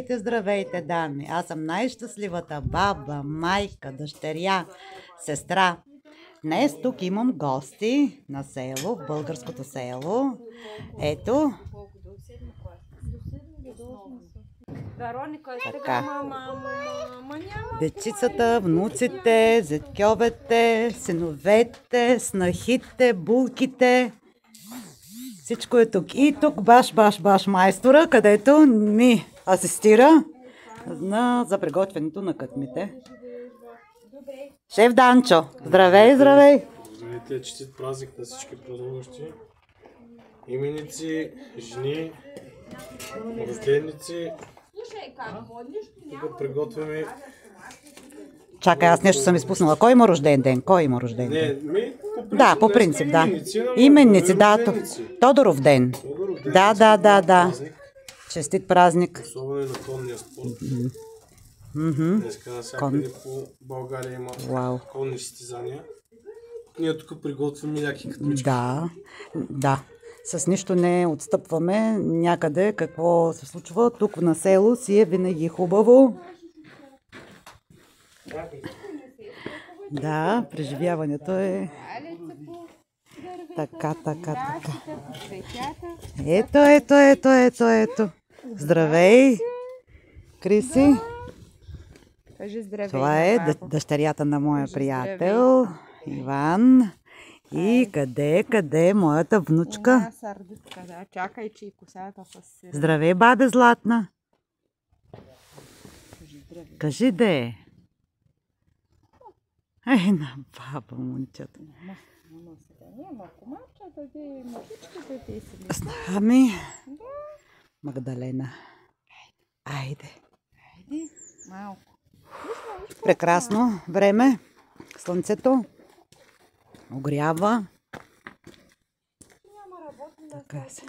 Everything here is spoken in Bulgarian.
Здравейте, дами! Аз съм най-щастливата баба, майка, дъщеря, сестра. Днес тук имам гости на село, в българското село. Ето. Така. Дечицата, внуците, зетьовете, синовете, снахите, булките. Всичко е тук. И тук баш майстора, където ми асистира за приготвянето на кътмите. Шеф Данчо, здравей! Здравейте, честит празник на всички празнуващи. Именици, жени, рожденици. Тук приготвяме... Чакай, аз нещо съм изпуснала. Кой има рожден ден? Да, по принцип, да. Именници, да. Тодоров ден. Да. Честит празник. Особено и на конния спорт. Днеска навсякъде по България има конни състезания. Ние тук приготвяме яки кътмички. Да. С нищо не отстъпваме някъде какво се случва. Тук на село си е винаги хубаво. Да, преживяването е така. Ето. Здравей, Криси. Кажи здравей. Това е дъщерята на моя приятел Иван. И къде е моята внучка? Чакай, че и косата с... Здравей, бабе Златна. Кажи де. На баба, момчета. Ами, Магдалена. Айде. Малко. Прекрасно време. Слънцето огрява. Така се.